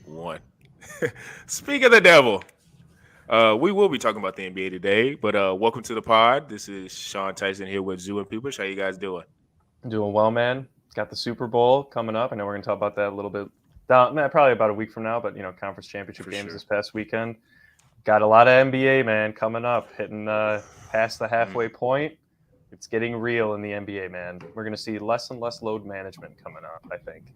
One. Speak of the devil. We will be talking about the NBA today, but welcome to the pod. This is Sean Tyson here with Zoo and Peepish. How you guys doing? Doing well, man. Got the Super Bowl coming up. I know we're going to talk about that a little bit down, probably about a week from now, but conference championship For games sure. this past weekend. Got a lot of NBA, man, coming up, hitting past the Mm, halfway point. It's getting real in the NBA, man. We're going to see less and less load management coming up, I think.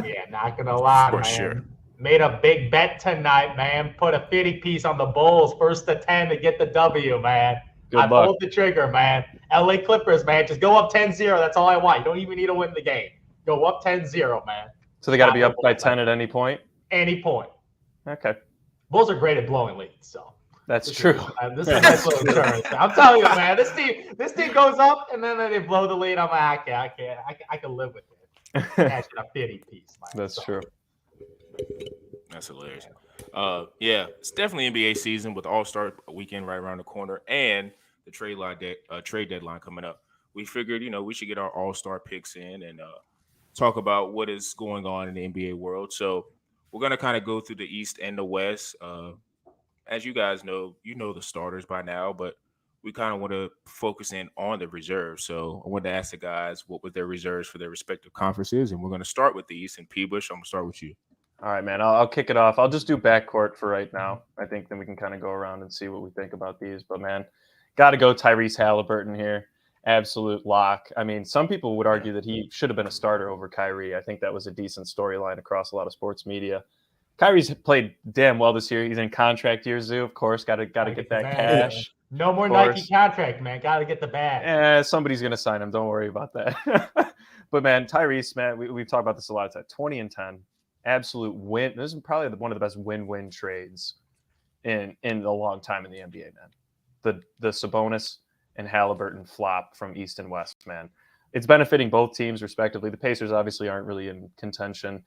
Yeah, not gonna lie, for sure. man. Made a big bet tonight, man. Put a 50 piece on the Bulls, first to 10 to get the W, man. I Good luck. pulled the trigger, man. LA Clippers, man. Just go up 10-0. That's all I want. You don't even need to win the game. Go up 10-0, man. So they got to Got be the up by Bulls, 10 man. at any point? Any point. Okay. Bulls are great at blowing leads, so That's this true. this is a nice little insurance. I'm telling you, man. This team goes up and then they blow the lead. I'm like, I can live with it. Cashing a 50 piece, man. That's So, true. That's hilarious. Yeah, it's definitely NBA season with All Star weekend right around the corner and the trade deadline coming up. We figured, we should get our All Star picks in and talk about what is going on in the NBA world. So we're gonna kind of go through the East and the West. As you guys know, you know the starters by now, but we kind of want to focus in on the reserves. So I wanted to ask the guys what were their reserves for their respective conferences, and we're going to start with the East. And P. Bush, I'm going to start with you. All right, man. I'll kick it off. I'll just do backcourt for right now. I think then we can kind of go around and see what we think about these. But man, got to go Tyrese Halliburton here. Absolute lock. I mean, some people would argue that he should have been a starter over Kyrie. I think that was a decent storyline across a lot of sports media. Kyrie's played damn well this year. He's in contract year, Zoo. Of course, got to Gotta get the that bag, man. cash. No more Of Nike course. contract, man. Gotta get the bag. Somebody's gonna sign him. Don't worry about that. But man, Tyrese, man, we've talked about this a lot of time. 20-10, absolute win. This is probably one of the best win-win trades in a long time in the NBA, man. The Sabonis and Halliburton flop from East and West, man. It's benefiting both teams respectively. The Pacers obviously aren't really in contention,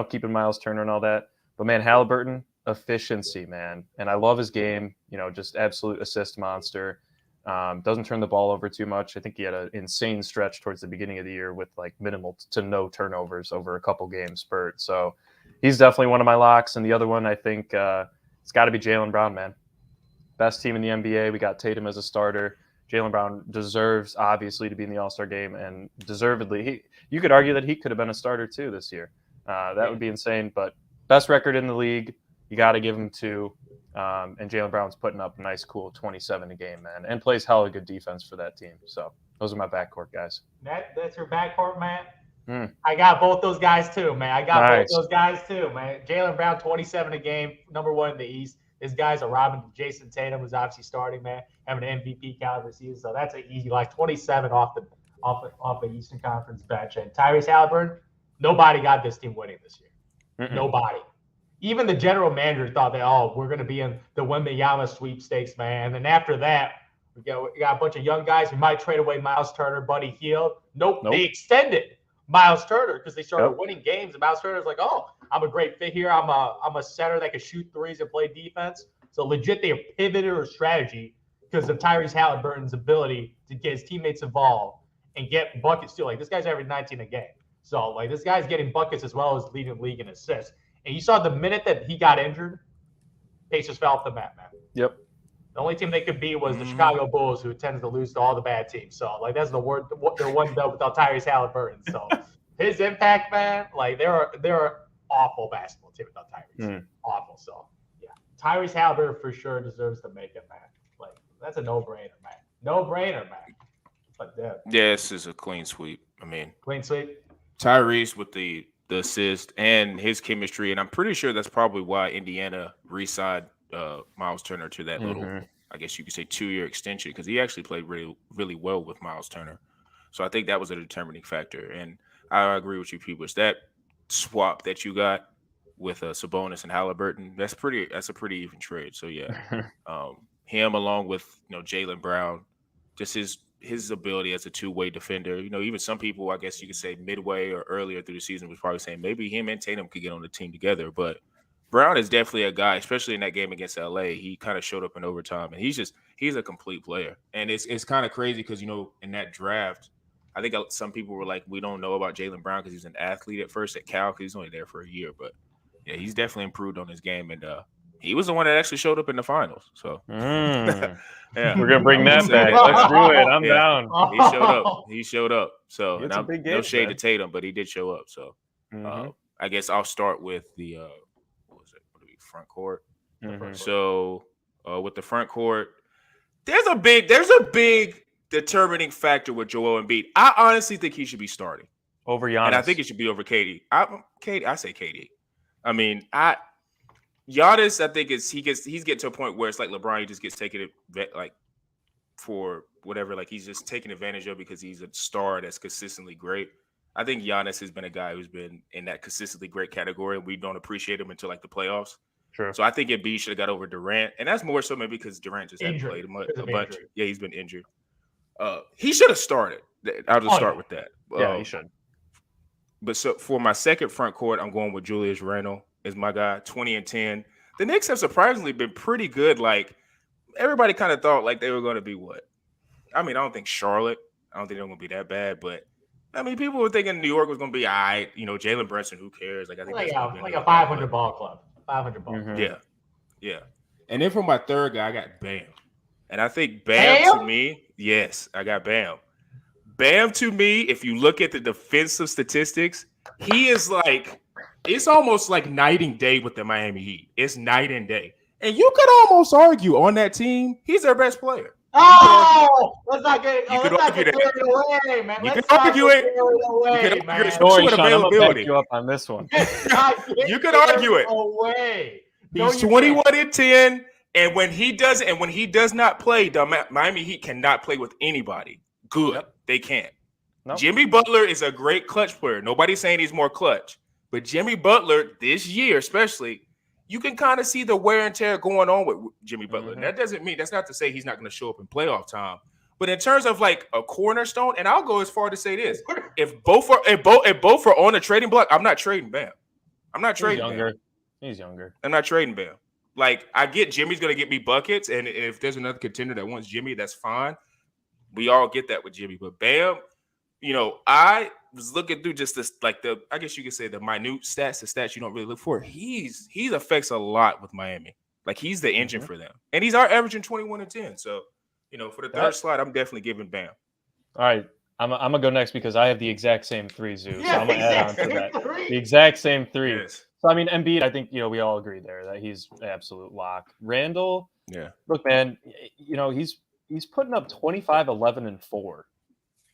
keeping Miles Turner and all that. But man, Halliburton, efficiency, man. And I love his game, just absolute assist monster. Doesn't turn the ball over too much. I think he had an insane stretch towards the beginning of the year with like minimal to no turnovers over a couple games spurt. So he's definitely one of my locks. And the other one, I think it's got to be Jaylen Brown, man. Best team in the NBA. We got Tatum as a starter. Jaylen Brown deserves, obviously, to be in the All-Star game, and deservedly. You could argue that he could have been a starter, too, this year. That would be insane. But best record in the league, you got to give him two. And Jaylen Brown's putting up a nice, cool 27 a game, man, and plays hella good defense for that team. So those are my backcourt guys. That's your backcourt, man. Mm. I got both those guys too, man. I got Nice. both those guys too, man. Jaylen Brown, 27 a game, number one in the East. This guy's a Robin. Jason Tatum, who's obviously starting, man, having an MVP caliber season. So that's an easy, like 27 off the Eastern Conference bench. And Tyrese Halliburton, nobody got this team winning this year. Mm-mm. Nobody. Even the general manager thought that, we're going to be in the Wembanyama sweepstakes, man. And then after that, we got a bunch of young guys. We might trade away Miles Turner, Buddy Hield. Nope. They extended Miles Turner because they started winning games. And Miles Turner's like, I'm a great fit here. I'm a center that can shoot threes and play defense. So legit, they pivoted their strategy because of Tyrese Halliburton's ability to get his teammates involved and get buckets too. Like, this guy's averaging 19 a game. So, like, this guy's getting buckets as well as leading the league in assists. And you saw the minute that he got injured, Pacers fell off the map, man. Yep. The only team they could beat was the Chicago Bulls, who tends to lose to all the bad teams. So, like, that's their one dub without Tyrese Halliburton. So, his impact, man, like, they're an awful basketball team without Tyrese. Awful. So, yeah, Tyrese Halliburton for sure deserves to make it, man. Like, that's a no-brainer, man. No-brainer, man. But yeah, this is a clean sweep. I mean, clean sweep. Tyrese with the assist and his chemistry, and I'm pretty sure that's probably why Indiana re-signed Miles Turner to that little, I guess you could say, 2-year extension, because he actually played really, really well with Miles Turner. So I think that was a determining factor. And I agree with you, people. It's that swap that you got with Sabonis and Halliburton. That's a pretty even trade. So yeah, him along with Jaylen Brown, just his ability as a two-way defender. Even some people, I guess you could say midway or earlier through the season, was probably saying maybe him and Tatum could get on the team together. But Brown is definitely a guy, especially in that game against LA. He kind of showed up in overtime, and he's a complete player. And it's kind of crazy because in that draft, I think some people were like, we don't know about Jaylen Brown because he's an athlete at first at Cal because he's only there for a year. But Yeah, he's definitely improved on his game, and he was the one that actually showed up in the finals. So yeah, We're gonna bring I'm that gonna say back. that. Let's do it. I'm Yeah. down. He showed up. He showed up. So, He had and some I'm big no games, shade man. to Tatum, but he did show up. So, I guess I'll start with the what was it? What do we front court? Mhm. So, with the front court, there's a big determining factor with Joel Embiid. I honestly think he should be starting, Over Giannis. and I think it should be over KD. I say KD. I mean, Giannis, I think he's getting to a point where it's like LeBron. He just gets taken like for whatever, like he's just taking advantage of because he's a star that's consistently great. I think Giannis has been a guy who's been in that consistently great category. We don't appreciate him until like the playoffs. Sure. So I think Embiid should have got over Durant, and that's more so maybe because Durant just hadn't Injured. played a bunch. Injured. Yeah, he's been injured. He should have started. I'll just start with that. Yeah, he should. But so for my second front court, I'm going with Julius Randle as my guy, 20 and 10. The Knicks have surprisingly been pretty good. Like everybody kind of thought like they were going to be what? I mean, I don't think Charlotte. I don't think they're going to be that bad, but I mean, people were thinking New York was going to be all right. You know, Jalen Brunson, who cares? Like I think like that's a 500 ball club. 500 ball. Mhm. Yeah. And then for my third guy, I got Bam. And I think Bam to me, yes, I got Bam. Bam to me, if you look at the defensive statistics, he is like, it's almost like night and day with the Miami Heat. It's night and day. And you could almost argue on that team, he's their best player. Oh, let's not get You could argue that. carried away, man. You Let's could not argue get it. carried away, You could man. argue it. Don't worry, with Sean, I'm gonna back availability. you up on this one. Let's not get You could argue it. Away. No, He's you 21 can't. and 10, and when he does not play, the Miami Heat cannot play with anybody. Good, Yep. they can't. Nope. Jimmy Butler is a great clutch player. Nobody's saying he's more clutch, but Jimmy Butler this year, especially, you can kind of see the wear and tear going on with Jimmy Butler. Mhm. That doesn't mean that's not to say he's not going to show up in playoff time, but in terms of like a cornerstone, and I'll go as far to say this: if both are on the trading block, I'm not trading Bam. I'm not He's trading younger. Bam. He's younger. I'm not trading Bam. Like, I get Jimmy's going to get me buckets, and if there's another contender that wants Jimmy, that's fine. We all get that with Jimmy. But Bam, you know, I was looking through just this, like I guess you could say the minute stats, the stats you don't really look for. He affects a lot with Miami. Like, he's the engine for them. And he's averaging 21 and 10. So, you know, for the third slot, I'm definitely giving Bam. All right. I'm going to go next because I have the exact same three, Zoo. So I'm going to add on to that. Three. The exact same three. Yes. So, I mean, Embiid, I think, you know, we all agree there that he's an absolute lock. Randall, Yeah. look, man, you know, he's putting up 25, 11, and 4.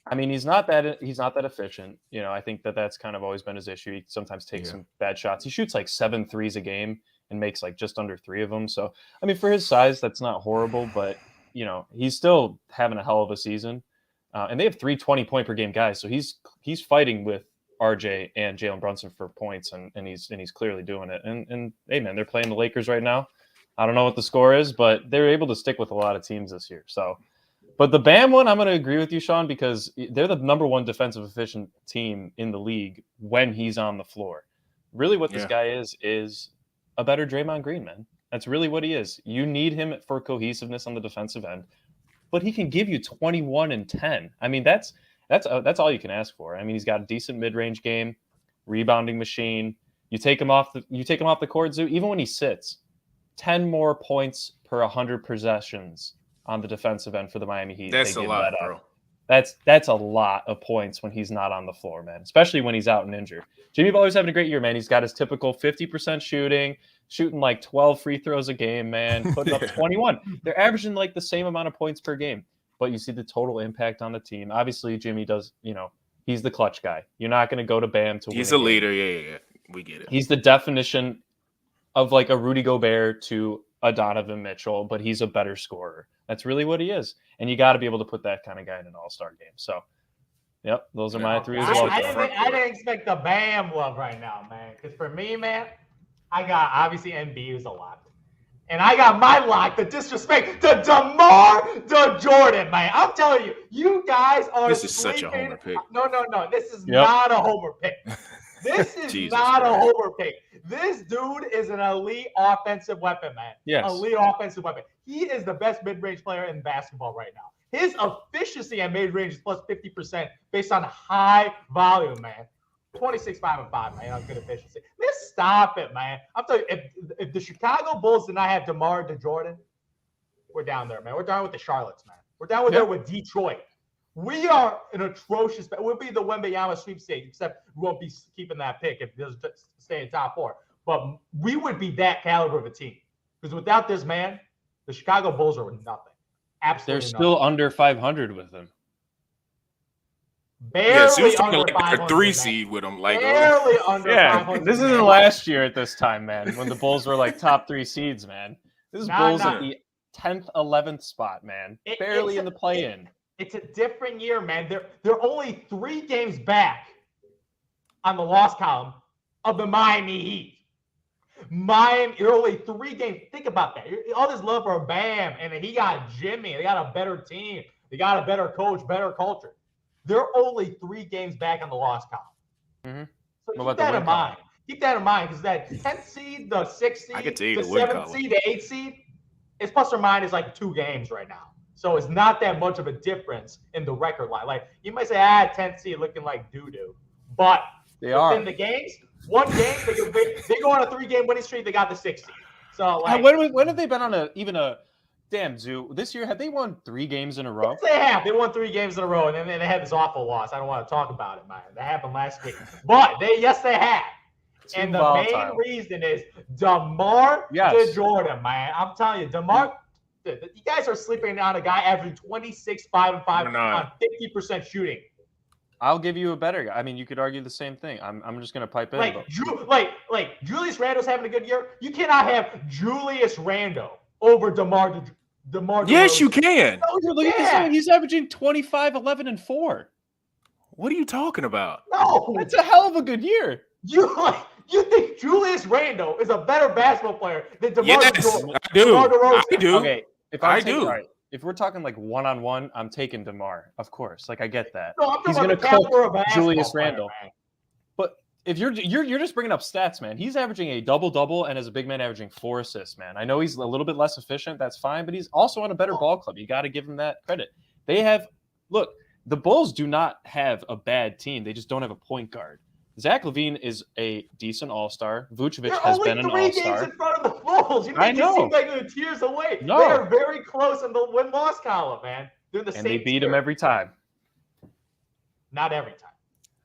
I mean, he's not that efficient. You know, I think that's kind of always been his issue. He sometimes takes some bad shots. He shoots like 7 threes a game and makes like just under 3 of them. So, I mean, for his size, that's not horrible, but, you know, he's still having a hell of a season. And they have 3 20-point per game guys. So he's fighting with RJ and Jalen Brunson for points, and he's clearly doing it. And hey, man, they're playing the Lakers right now. I don't know what the score is, but they're able to stick with a lot of teams this year. So, but the Bam one, I'm going to agree with you, Sean, because they're the number 1 defensive efficient team in the league when he's on the floor. Really, what this guy is a better Draymond Green, man. That's really what he is. You need him for cohesiveness on the defensive end, but he can give you 21 and 10. I mean, that's all you can ask for. I mean, he's got a decent mid-range game, rebounding machine. You take him off the court, Zoo, even when he sits, 10 more points per 100 possessions on the defensive end for the Miami Heat. That's a lot, bro. That's a lot of points when he's not on the floor, man, especially when he's out and injured. Jimmy Butler's having a great year, man. He's got his typical 50% shooting like 12 free throws a game, man, putting up 21. They're averaging like the same amount of points per game, but you see the total impact on the team. Obviously, Jimmy does, you know, he's the clutch guy. You're not going to go to Bam to win. He's a leader. Yeah. We get it. He's the definition of like a Rudy Gobert to a Donovan Mitchell, but he's a better scorer. That's really what he is. And you got to be able to put that kind of guy in an all-star game. So, yep, those are my 3 as well. I didn't expect the Bam love right now, man. Because for me, man, I got obviously Embiid is a lock. And I got my lock, the disrespect, the DeMar DeJordan, man. I'm telling you, you guys are This is such a homer pick. No. This is not a homer pick. This is not a homer pick. This dude is an elite offensive weapon, man. Yes. Elite offensive weapon. He is the best mid-range player in basketball right now. His efficiency at mid-range is plus 50% based on high volume, man. 26-5-5, man, on good efficiency. Man, stop it, man. I'm telling you, if the Chicago Bulls did not have DeMar DeJordan, we're down there, man. We're down with the Charlottes, man. We're down with there with Detroit. We are an atrocious. We'll be the Wembanyama sweepstakes, except we won't be keeping that pick if it doesn't stay in top 4. But we would be that caliber of a team. Because without this man, the Chicago Bulls are nothing. Absolutely They're still under 500 with him. Barely so under like 500. a 3 seed with them. Like, barely under 500. This isn't last year at this time, man, when the Bulls were like top 3 seeds, man. This is Bulls at the 10th, 11th spot, man. Barely in the play-in. It's a different year, man. They're only 3 games back on the loss column of the Miami Heat. You're only 3 games. Think about that. All this love for Bam, and he got Jimmy. They got a better team. They got a better coach, better culture. They're only 3 games back on the loss column. Mm-hmm. So keep that in mind. Keep that in mind, because that 10th seed, the 6th seed, the 7th seed, the 8th seed, it's plus or minus like 2 games right now. So it's not that much of a difference in the record line. Like, you might say, 10th seed looking like doo-doo. But within the games, 1 game, they go on a 3-game winning streak, they got the 6th seed. So, like, when have they been on a damn, Zoo, this year, have they won 3 games in a row? Yes, they have. They won 3 games in a row, and then they had this awful loss. I don't want to talk about it, man. That happened last week. But they have. And the main reason is DeMar DeJordan, man. I'm telling you, DeMar, you guys are sleeping on a guy averaging 26, 5 and 5 on 50% shooting. I'll give you a better guy. I mean, you could argue the same thing. I'm just gonna pipe in. Like Julius Randle's having a good year. You cannot have Julius Randle over DeMar. Yes, you can. No, look at this one. He's averaging 25, 11, and 4. What are you talking about? No, that's a hell of a good year. You think Julius Randle is a better basketball player than DeMar DeRozan? I do. Okay, if we're talking like 1-on-1, I'm taking DeMar, of course. Like, I get that. No, I'm he's going to cook Julius Randle. But if you're just bringing up stats, man, he's averaging a double-double and as a big man averaging 4 assists, man. I know he's a little bit less efficient. That's fine, but he's also on a better ball club. You got to give him that credit. The Bulls do not have a bad team. They just don't have a point guard. Zach LaVine is a decent all-star. Vucevic has been an all-star. 3 games in front of the Bulls. You make it seem like they're tears away. No. They are very close in the win-loss column, man. They're the same they beat them every time. Not every time.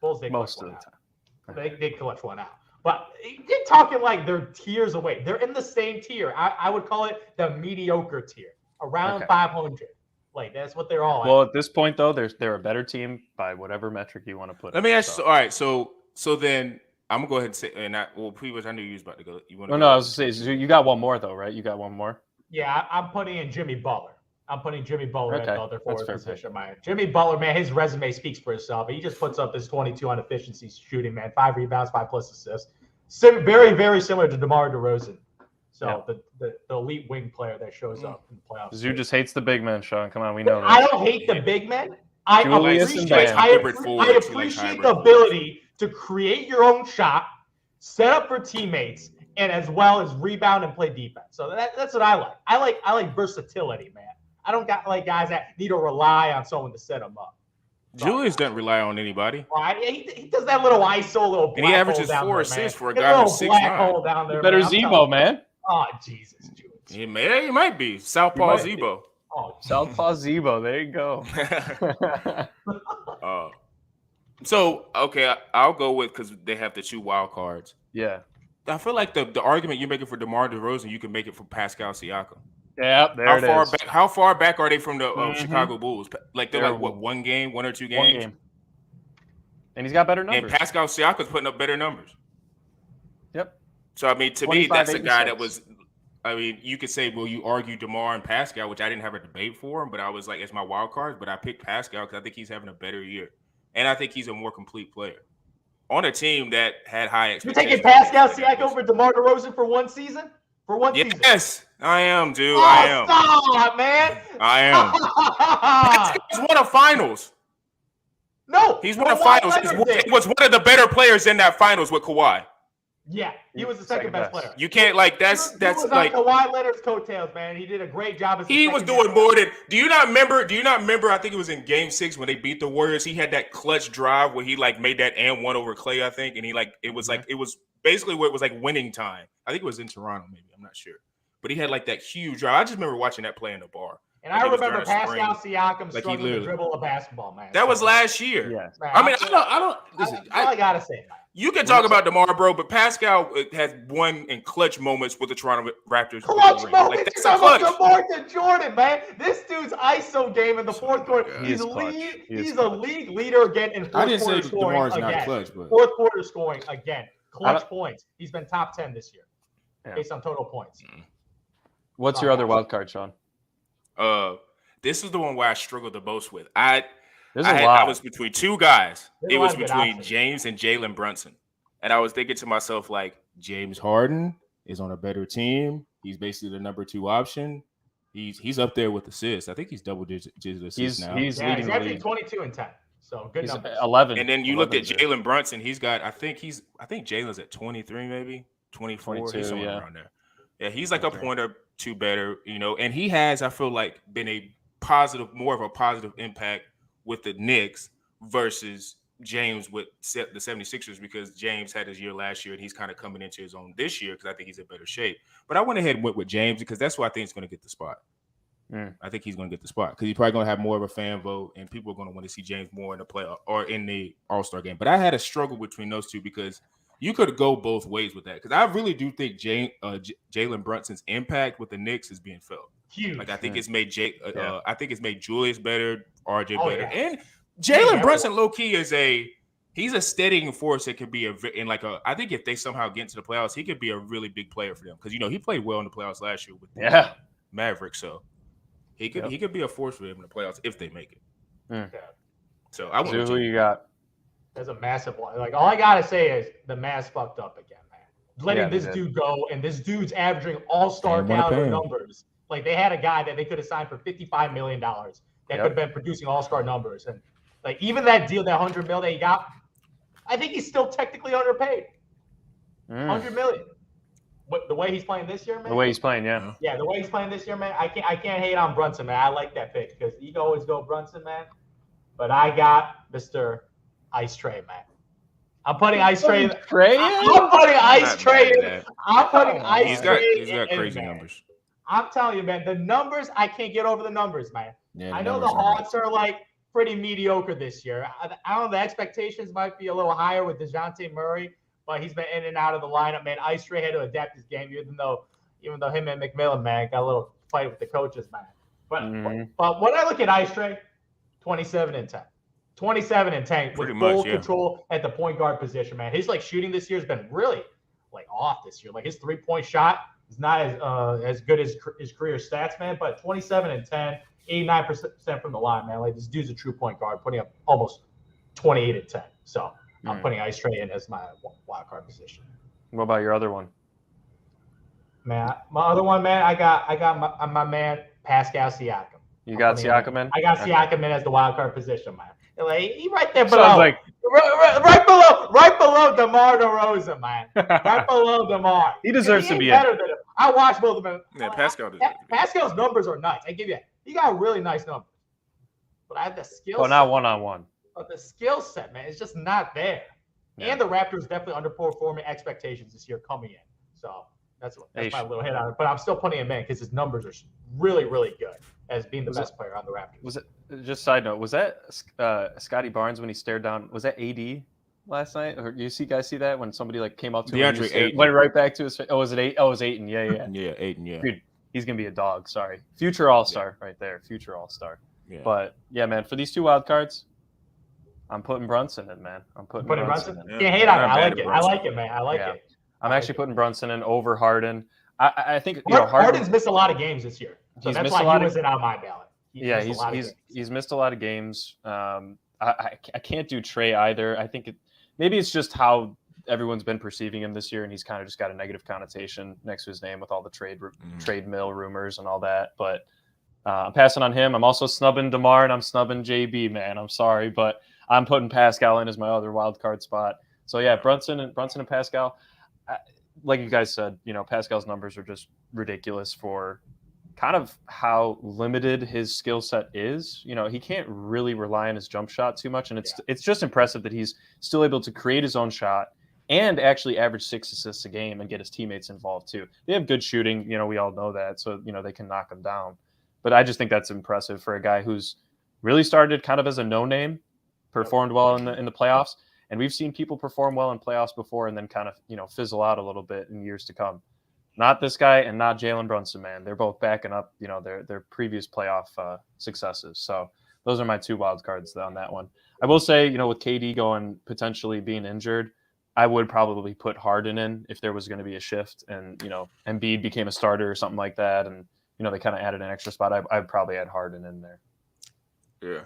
Bulls, they most of the time. They clutch one out. But you're talking like they're tiers away. They're in the same tier. I would call it the mediocre tier, around 500. Like, that's what they're all at. Well, at this point, though, they're a better team by whatever metric you want to put. Let me ask you. All right, so then I'm gonna go ahead and say, P-Wiz, I knew you was about to go. You want to? No, I was gonna say you got one more though, right? You got one more. Yeah, I'm putting in Jimmy Butler. I'm putting Jimmy Butler at the other forward position, man. Jimmy Butler, man, his resume speaks for itself. He just puts up this 22 on efficiency shooting, man. 5 rebounds, 5+ assists. Very, very similar to DeMar DeRozan. So the elite wing player that shows up in the playoffs. Zoo just hates the big men, Sean. Come on, we know that. I don't hate the big men. I appreciate the ability to create your own shot, set up for teammates, and as well as rebound and play defense. So that's what I like. I like versatility, man. I don't like guys that need to rely on someone to set them up. Julius doesn't rely on anybody. He does that little ISO, little black and he averages hole 4 assists for a guy who's 6'9". Down there, better Zebo, man. Oh, Jesus, Julius. He might be. Southpaw Zebo. Oh, Southpaw Zebo. There you go. So, okay, I'll go with, because they have the 2 wild cards. Yeah. I feel like the argument you're making for DeMar DeRozan, you can make it for Pascal Siakam. Yeah, How far back are they from the Chicago Bulls? Like, they're like, what, 1 game, 1 or 2 games? 1 game. And he's got better numbers. And Pascal Siakam's putting up better numbers. Yep. So, I mean, to me, that's a guy that was, I mean, you could say, well, you argue DeMar and Pascal, which I didn't have a debate for him, but I was like, it's my wild card. But I picked Pascal because I think he's having a better year. And I think he's a more complete player on a team that had high expectations. You're taking Pascal Siakam over DeMar DeRozan for 1 season? For 1 season? Yes, I am, dude. I am. Stop, man. I am. Pascal's won a finals. No. He's won a finals. He was one of the better players in that finals with Kawhi. Yeah, he was the second best player. You can't like He was like on Kawhi Leonard's coattails, man. He did a great job. As he was doing more than. Do you not remember? I think it was in Game 6 when they beat the Warriors. He had that clutch drive where he like made that and one over Clay, I think, and he like it was basically where it was like winning time. I think it was in Toronto, maybe. I'm not sure, but he had like that huge drive. I just remember watching that play in the bar. And I remember Pascal Siakam struggling to dribble a basketball, man. That was last year. Yeah. Man, I mean, I don't. Listen, I gotta say, man. You can talk about DeMar, bro, but Pascal has won in clutch moments with the Toronto Raptors. Clutch moments, like, that's a clutch. DeMar Jordan, man. This dude's ISO game in the fourth quarter. He's a league leader again in fourth quarter scoring. DeMar's not clutch, but fourth quarter scoring again. Clutch points. He's been top 10 this year based on total points. What's your other wild card, Sean? This is the one where I struggled the most with. There's a lot. I was between two guys. There's it was between James and Jalen Brunson. And I was thinking to myself, like, James Harden is on a better team. He's basically the number 2 option. He's up there with assists. I think he's double-digit assists now. He's leading the league. 22 and 10. So good numbers. 11. And then you look at Jalen Brunson. He's got, I think Jalen's at 23, maybe 24. 22, he's somewhere around there. Yeah, he's like a point or two better, and he has, I feel like, been more of a positive impact with the Knicks versus James with the 76ers, because James had his year last year and he's kind of coming into his own this year because I think he's in better shape. But I went ahead and went with James because that's who I think is going to get the spot. I think he's going to get the spot because he's probably going to have more of a fan vote and people are going to want to see James more in the playoff or in the All-Star game. But I had a struggle between those two because you could go both ways with that, because I really do think Jalen Brunson's impact with the Knicks is being felt. Huge. Like I think it's made I think it's made Julius better, RJ better, and Jalen Brunson low key he's a steadying force that could be I think if they somehow get into the playoffs, he could be a really big player for them because he played well in the playoffs last year with the Mavericks, so he could be a force for them in the playoffs if they make it. So I want who you got. There's a massive one. Like, all I gotta say is the Mavs fucked up again, man. Letting this dude go, and this dude's averaging all-star caliber numbers. Like, they had a guy that they could have signed for $55 million that could have been producing all-star numbers. And like, even that deal, that $100 million that he got, I think he's still technically underpaid. $100 million. But the way he's playing this year, man. The way he's playing, yeah. Yeah, the way he's playing this year, man. I can't hate on Brunson, man. I like that pick because you can always go Brunson, man. But I got Mr. Ice Tray, man. I'm putting Ice Tray. I'm putting Ice Tray in. I'm putting Ice Tray in. He's got crazy numbers. I'm telling you, man, the numbers, I can't get over the numbers, man. Yeah, I know the Hawks are like pretty mediocre this year. I don't know, the expectations might be a little higher with DeJounte Murray, but he's been in and out of the lineup, man. Ice Tray had to adapt his game, even though him and McMillan, man, got a little fight with the coaches, man. But when I look at Ice Tray, 27 and 10. 27 and 10 with full control at the point guard position, man. His shooting this year has been really off this year. Like, his 3-point shot is not as good as his career stats, man. But 27 and 10, 89% from the line, man. Like, this dude's a true point guard, putting up almost 28 and 10. So I'm putting Ice Tray in as my wild card position. What about your other one? Man, my other one, man, I got my man Pascal Siakam. You got Siakam in? I got Siakam in as the wild card position, man. Like, he right there below. Sounds like right below DeMar DeRozan, man. Right below DeMar. He deserves to be better than him. I watched both of them. Yeah, Pascal does. Pascal's numbers are nice. I give you that. He got really nice numbers. But I have the skill set. Well, not one-on-one. But the skill set, man, it's just not there. Yeah. And the Raptors definitely underperforming expectations this year coming in. So that's my little hit on it. But I'm still putting him in because his numbers are really, really good as being the best player on the Raptors. Was it, just side note, was that Scotty Barnes when he stared down, was that AD last night? Or you guys see that when somebody came up to him and went right back to his face? Oh, was it Ayton? Oh, it was Ayton. Yeah. Yeah, Ayton, yeah. Dude, he's going to be a dog. Sorry. Future All-Star right there. Future All-Star. Yeah. But, yeah, man, for these two wild cards, I'm putting Brunson in, man. I'm putting Brunson in. Can't hate on it. I like it, man. I like it. I'm actually putting Brunson in over Harden. I think Harden's missed a lot of games this year. So that's why he wasn't on my ballot. He's missed a lot of games. I can't do Trey either. I think maybe it's just how everyone's been perceiving him this year, and he's kind of just got a negative connotation next to his name with all the trade mill rumors and all that. But I'm passing on him. I'm also snubbing DeMar, and I'm snubbing JB, man. I'm sorry, but I'm putting Pascal in as my other wild card spot. So yeah, Brunson and Pascal. like you guys said, Pascal's numbers are just ridiculous for kind of how limited his skill set is. He can't really rely on his jump shot too much, and it's just impressive that he's still able to create his own shot and actually average 6 assists a game and get his teammates involved too. They have good shooting, we all know that, so they can knock him down. But I just think that's impressive for a guy who's really started kind of as a no-name, performed well in the playoffs, and we've seen people perform well in playoffs before and then kind of fizzle out a little bit in years to come. Not this guy and not Jalen Brunson, man. They're both backing up, their previous playoff successes. So those are my 2 wild cards on that one. I will say, with KD potentially being injured, I would probably put Harden in if there was going to be a shift and, Embiid became a starter or something like that. And, they kind of added an extra spot. I'd probably add Harden in there. Yeah.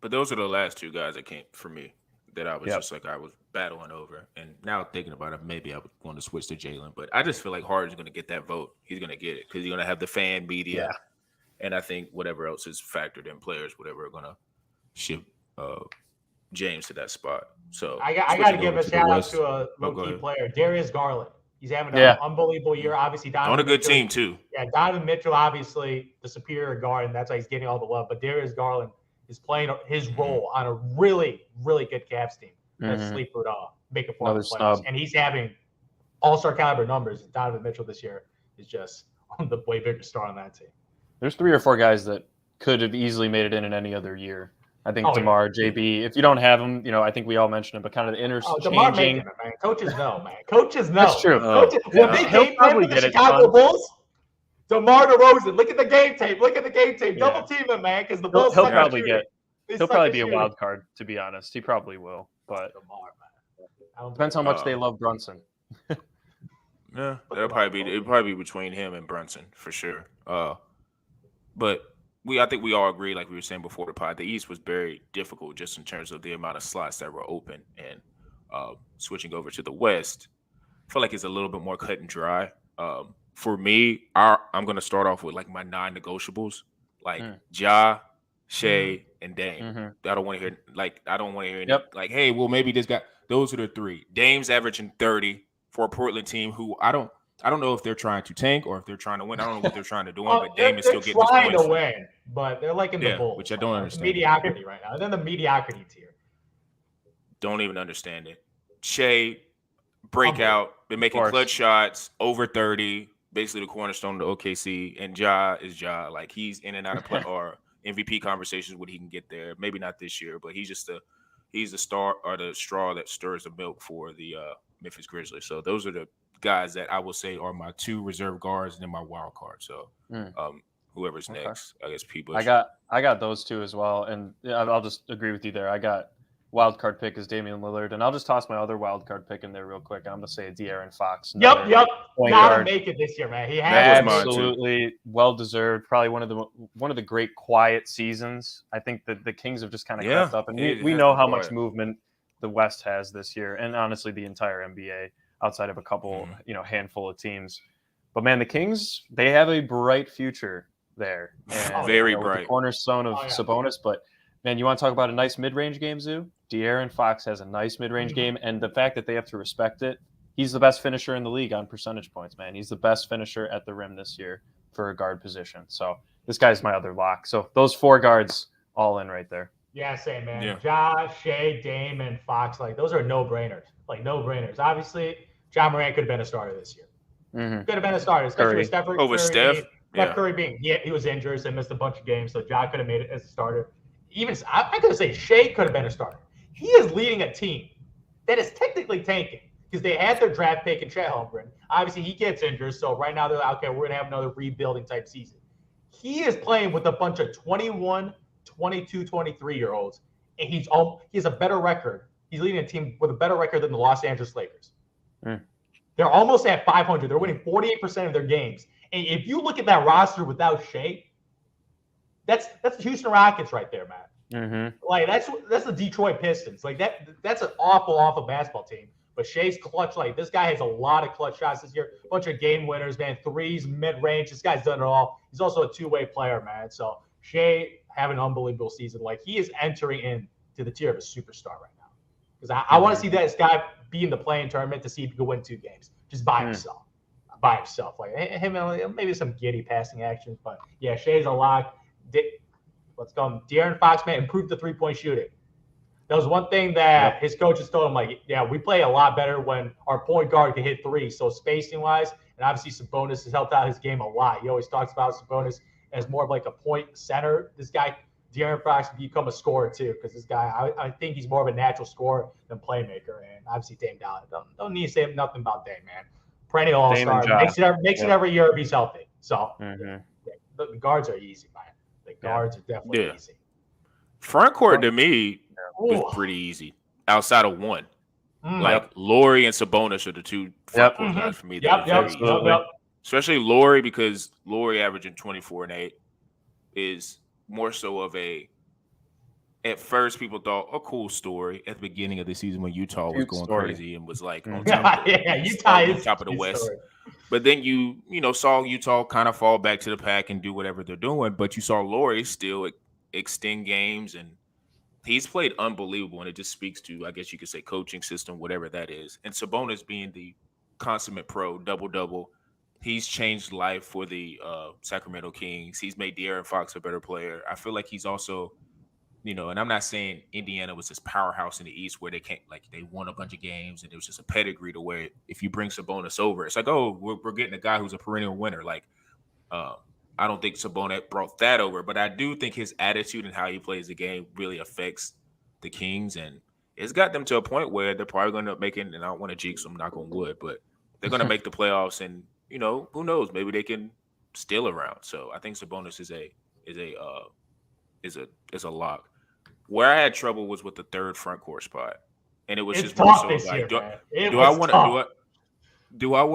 But those are the last 2 guys that came for me that I was just like, I was battling over. And now thinking about it, maybe I would want to switch to Jalen. But I just feel like Harden's going to get that vote. He's going to get it because he's going to have the fan media. Yeah. And I think whatever else is factored in, players, whatever, are going to ship James to that spot. So I got to give a shout out to a rookie player, Darius Garland. He's having an unbelievable year. Obviously, Donovan on a good Mitchell, team too. Yeah, Donovan Mitchell, obviously the superior guard, and that's why he's getting all the love. But Darius Garland is playing his role on a really, really good Cavs team. That's sleeper to make it for the playoffs. And he's having all-star caliber numbers. Donovan Mitchell this year is just on the way bigger star on that team. There's 3 or 4 guys that could have easily made it in any other year. I think DeMar, JB, if you don't have him, I think we all mentioned him, but kind of the DeMar making it, man. Coaches know, man. Coaches know. That's true. When they came from the Chicago Bulls, DeMar DeRozan, look at the game tape. Double team him, man, because the Bulls he'll probably be a wild card, to be honest. He probably will, but DeMar, man. Depends how much they love Brunson. Yeah, it'll probably be between him and Brunson for sure. But I think we all agree, like we were saying before the pod, the East was very difficult just in terms of the amount of slots that were open. And switching over to the West, I feel like it's a little bit more cut and dry. For me, I'm going to start off with like my non-negotiables, like Ja, Shea, and Dame. I don't want to hear any, hey, well, maybe this guy. Those are the 3. Dame's averaging 30 for a Portland team who I don't know if they're trying to tank or if they're trying to win. I don't know what they're trying to do, but Dame is still getting his points. They're trying to win, but they're like in the Bulls. Which I don't understand. Mediocrity right now. They're in the mediocrity tier. Don't even understand it. Shea, breakout, been making clutch shots, over 30, basically the cornerstone of the OKC, and Ja is Ja. Like, he's in and out of play or MVP conversations when he can get there. Maybe not this year, but he's the star or the straw that stirs the milk for the Memphis Grizzlies. So those are the guys that I will say are my 2 reserve guards and then my wild card. So whoever's next, I guess people. I got those 2 as well, and I'll just agree with you there. I got wild card pick is Damian Lillard, and I'll just toss my other wild card pick in there real quick. I'm gonna say De'Aaron Fox. Yep. Gotta make it this year, man. He has absolutely well deserved. Probably one of the great quiet seasons. I think that the Kings have just kind of kept up, and we know how much movement the West has this year, and honestly the entire NBA. Outside of a couple, handful of teams. But, man, the Kings, they have a bright future there. And, very bright. The cornerstone of Sabonis. But, man, you want to talk about a nice mid-range game, Zoo? De'Aaron Fox has a nice mid-range game. And the fact that they have to respect it, he's the best finisher in the league on percentage points, man. He's the best finisher at the rim this year for a guard position. So this guy's my other lock. So those 4 guards all in right there. Yeah, same, man. Yeah. Ja, Shea, Dame, and Fox, like, those are no-brainers. Like, no-brainers. Obviously, Ja Morant could have been a starter this year. Could have been a starter, especially with Steph Curry. Over Steph? Steph Curry he was injured, so he missed a bunch of games, so Ja could have made it as a starter. Even I could say Shea could have been a starter. He is leading a team that is technically tanking because they had their draft pick in Chet Holmgren. Obviously, he gets injured, so right now they're like, okay, we're going to have another rebuilding type season. He is playing with a bunch of 21, 22, 23-year-olds, and he has a better record. He's leading a team with a better record than the Los Angeles Lakers. They're almost at 500. They're winning 48% of their games. And if you look at that roster without Shea, that's the Houston Rockets right there, man. Like that's the Detroit Pistons. Like that's an awful basketball team. But Shea's clutch. Like this guy has a lot of clutch shots this year. A bunch of game winners, man. Threes, mid range. This guy's done it all. He's also a 2-way player, man. So Shea having an unbelievable season. Like he is entering into the tier of a superstar right now. because I want to see this guy be in the playing tournament to see if he can win 2 games just by himself. By himself, like him, and maybe some giddy passing actions, but yeah, Shai's a lock. Let's go. De'Aaron Fox, man, improved the 3-point shooting. That was one thing that his coaches told him, like, yeah, we play a lot better when our point guard can hit 3. So spacing-wise, and obviously Sabonis has helped out his game a lot. He always talks about Sabonis as more of like a point center. This guy, De'Aaron Fox, can become a scorer too, because this guy, I think he's more of a natural scorer than playmaker. And obviously Dame Dollar. Don't need to say nothing about Dame, man. Perennial all-star. Makes it every year if he's healthy. So the guards are easy, man. The guards are definitely easy. Front court to me was pretty easy outside of one. Like Laurie and Sabonis are the 2 front court guys for me. Especially Laurie, because Laurie averaging 24 and 8 is more so of a. At first, people thought a cool story at the beginning of the season when Utah was going crazy and was like on top of the West. Story. But then you saw Utah kind of fall back to the pack and do whatever they're doing. But you saw Laurie still extend games, and he's played unbelievable. And it just speaks to, I guess you could say, coaching system, whatever that is. And Sabonis being the consummate pro, double-double, he's changed life for the Sacramento Kings. He's made De'Aaron Fox a better player. I feel like he's also – and I'm not saying Indiana was this powerhouse in the East where they won a bunch of games and it was just a pedigree to where if you bring Sabonis over, it's like, oh, we're getting a guy who's a perennial winner. Like, I don't think Sabonis brought that over, but I do think his attitude and how he plays the game really affects the Kings, and it's got them to a point where they're probably going to make it. And I don't want to jinx them, knock on wood, but they're going to make the playoffs, and who knows? Maybe they can still around. So I think Sabonis is a lock. Where I had trouble was with the 3rd front court spot, and it was just more so like, do I want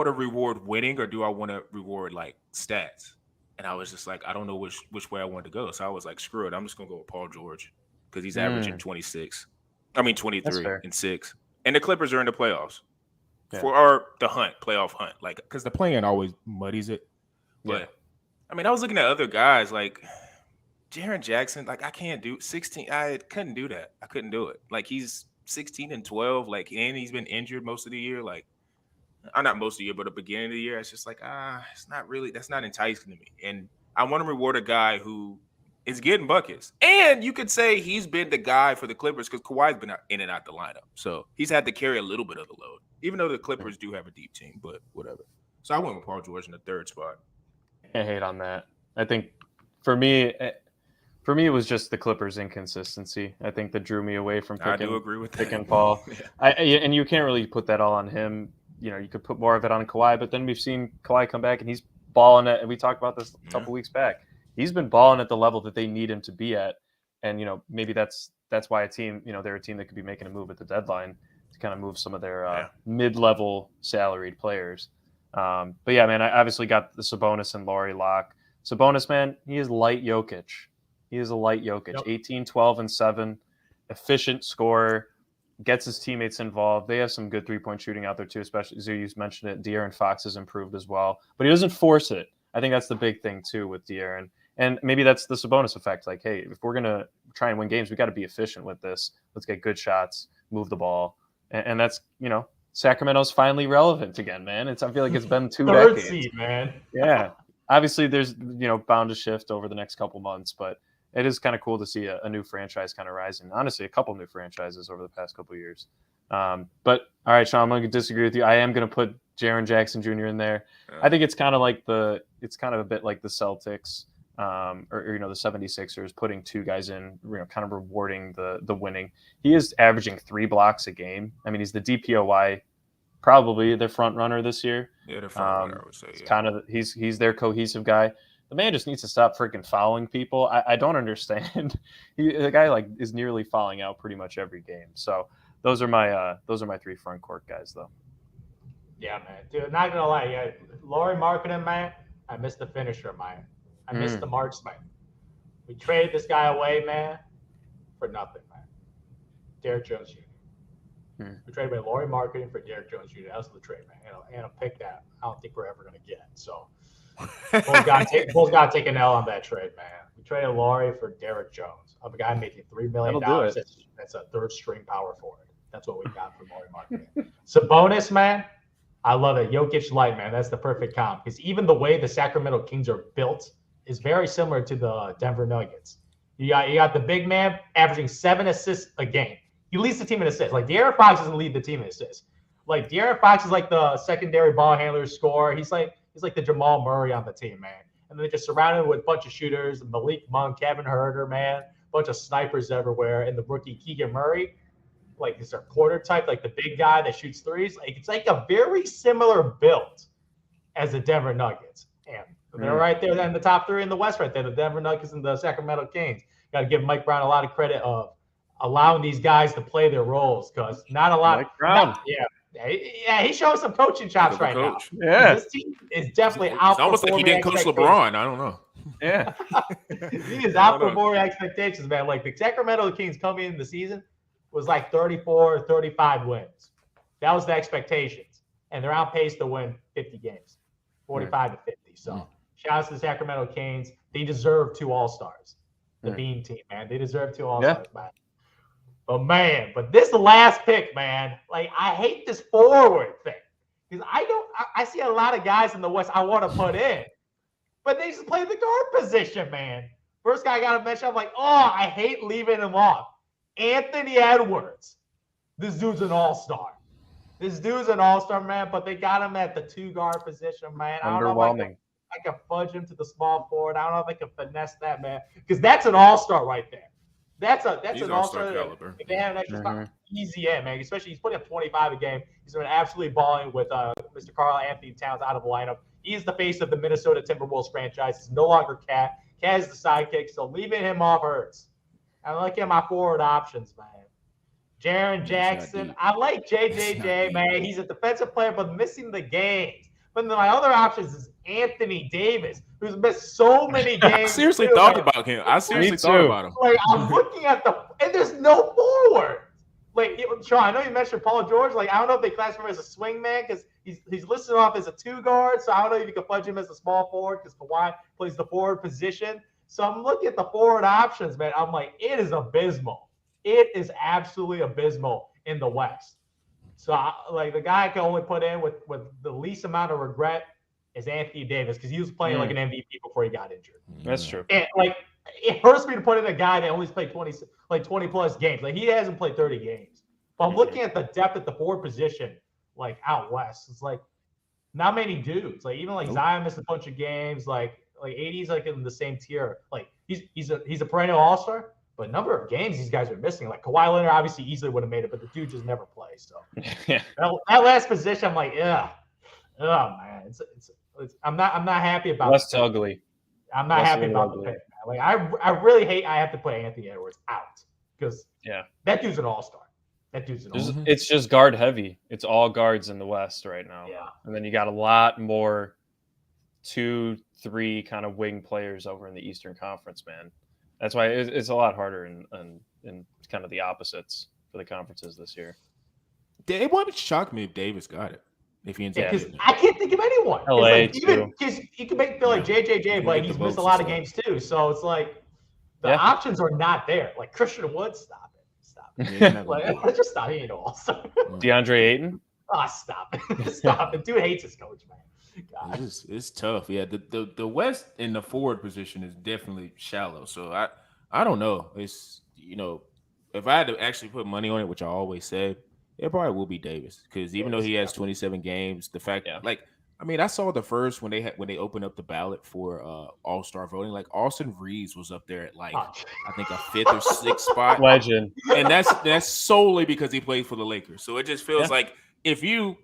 to reward winning or do I want to reward like stats? And I was just like, I don't know which way I wanted to go, so I was like, screw it, I'm just gonna go with Paul George because he's averaging 23 and 6, and the Clippers are in the playoffs for the playoff hunt, like because the playing always muddies it. But I mean, I was looking at other guys like Jaren Jackson, like I can't do 16. I couldn't do that. I couldn't do it. Like he's 16 and 12, like, and he's been injured most of the year. Like, not most of the year, but the beginning of the year, it's just like, it's not really. That's not enticing to me. And I want to reward a guy who is getting buckets. And you could say he's been the guy for the Clippers because Kawhi's been in and out the lineup, so he's had to carry a little bit of the load, even though the Clippers do have a deep team. But whatever. So I went with Paul George in the 3rd spot. Can't hate on that. I think for me, it was just the Clippers' inconsistency. I think that drew me away from picking Paul. And you can't really put that all on him. You could put more of it on Kawhi, but then we've seen Kawhi come back and he's balling at, and we talked about this a couple weeks back. He's been balling at the level that they need him to be at. And, maybe that's why a team, they're a team that could be making a move at the deadline to kind of move some of their mid-level salaried players. But yeah, man, I obviously got the Sabonis and Laurie lock. Sabonis, man, he is light Jokic. He is a light Jokic, 18, 12, and 7, efficient scorer, gets his teammates involved. They have some good 3-point shooting out there too, especially as you mentioned it. De'Aaron Fox has improved as well, but he doesn't force it. I think that's the big thing too with De'Aaron. And maybe that's the Sabonis effect. Like, hey, if we're going to try and win games, we got to be efficient with this. Let's get good shots, move the ball. And that's, Sacramento's finally relevant again, man. I feel like it's been 2 decades. Seed, man. Yeah. Obviously there's, bound to shift over the next couple months, but it is kind of cool to see a new franchise kind of rising. Honestly, a couple new franchises over the past couple of years. But all right, Sean, I'm going to disagree with you. I am going to put Jaren Jackson Jr. in there. I think it's kind of a bit like the Celtics or the 76ers putting 2 guys in, kind of rewarding the winning. He is averaging 3 blocks a game. I mean, he's the DPOY, probably their front runner this year. Yeah, the front runner, I would say. Yeah. Kind of, he's their cohesive guy. The man just needs to stop freaking fouling people. I don't understand. The guy is nearly fouling out pretty much every game. So those are my 3 front court guys, though. Yeah, man. Dude, not gonna lie. Yeah, Laurie Marketing, man. I missed the finisher, man. I missed the marksman. We traded this guy away, man, for nothing, man. Derrick Jones Jr. We traded away Laurie Marketing for Derrick Jones Jr. That was the trade, man. And a pick that I don't think we're ever gonna get. So. Bulls got to take an L on that trade, man. We traded Laurie for Derrick Jones, a guy making $3 million. That's a 3rd string power forward. That's what we got for Lauri Markkanen. Sabonis, man, I love it. Jokic light, man. That's the perfect comp because even the way the Sacramento Kings are built is very similar to the Denver Nuggets. You got the big man averaging 7 assists a game. He leads the team in assists. Like De'Aaron Fox doesn't lead the team in assists. Like De'Aaron Fox is like the secondary ball handler scorer. He's like the Jamal Murray on the team, man. And then they're just surrounded with a bunch of shooters, Malik Monk, Kevin Huerter, man, a bunch of snipers everywhere, and the rookie Keegan Murray. Like is their quarter type, like the big guy that shoots threes. Like it's like a very similar build as the Denver Nuggets. And they're right there in the top 3 in the West, right there. The Denver Nuggets and the Sacramento Kings. Got to give Mike Brown a lot of credit of allowing these guys to play their roles because not a lot. Mike Brown. He's showing some coaching chops right now. Yeah, this team is definitely out. It's almost like he didn't coach LeBron. I don't know. Yeah, he is outperforming expectations, man. Like the Sacramento Kings coming in the season was like 34, 35 wins. That was the expectations. And they're on pace to win 50 games, 45 to 50. So shout out to the Sacramento Kings. They deserve 2 All-Stars. The Bean team, man. They deserve 2 All-Stars, man. But this last pick, man, like I hate this forward thing. Because I see a lot of guys in the West I want to put in. But they just play the guard position, man. First guy I got to mention, I'm like, I hate leaving him off. Anthony Edwards. This dude's an all-star. This dude's an all-star, man, but they got him at the 2 guard position, man. I don't know if I can fudge him to the small forward. I don't know if I can finesse that, man, because that's an all-star right there. That's an all-star caliber. If they have an extra spot, easy in, man. Especially he's putting up 25 a game. He's been absolutely balling with Mr. Karl Anthony Towns out of the lineup. He's the face of the Minnesota Timberwolves franchise. It's no longer Cat. Cat is the sidekick, so leaving him off hurts. I like at my forward options, man. Jaren Jackson. I like JJJ, man. He's a defensive player, but missing the games. But then my other options is Anthony Davis, who's missed so many games. I seriously thought about him. I seriously thought about him. Like I'm looking at and there's no forward. Like Sean, I know you mentioned Paul George. Like I don't know if they classify him as a swing man because he's listed off as a 2 guard. So I don't know if you can fudge him as a small forward because Kawhi plays the forward position. So I'm looking at the forward options, man. I'm like, it is abysmal. It is absolutely abysmal in the West. So, the guy I can only put in with the least amount of regret is Anthony Davis because he was playing like an MVP before he got injured. That's true. And, it hurts me to put in a guy that only played 20-plus games. Like, he hasn't played 30 games. But I'm looking at the depth at the forward position, like, out West. It's, like, not many dudes. Like, even, like, Zion missed a bunch of games. Like AD's, like, in the same tier. Like, he's a perennial all-star. But number of games these guys are missing, like Kawhi Leonard obviously easily would have made it, but the dude just never plays. So that last position, I'm like, man, I'm not happy about. That's ugly. I'm not happy about the pick, man. Like I really hate I have to put Anthony Edwards out because that dude's an all-star. It's just guard heavy. It's all guards in the West right now. Yeah, and then you got a lot more 2-3 kind of wing players over in the Eastern Conference, man. That's why it's a lot harder in kind of the opposites for the conferences this year. It wouldn't shock me if Davis got it. If he ends up getting it. I can't think of anyone. LA even because you can feel like JJJ, but he's missed a lot of games too. So it's like the options are not there. Like Christian Wood, stop it. Yeah, just stop. He ain't all-star. DeAndre Ayton. Stop it. Stop it. Dude hates his coach, man. It's tough. Yeah, the West in the forward position is definitely shallow. So I don't know. It's if I had to actually put money on it, which I always said, it probably will be Davis because even though he has 27 games, the fact I saw the first when they opened up the ballot for All-Star voting, like Austin Reeves was up there at I think a 5th or 6th spot. Legend. And that's solely because he played for the Lakers. So it just feels like if you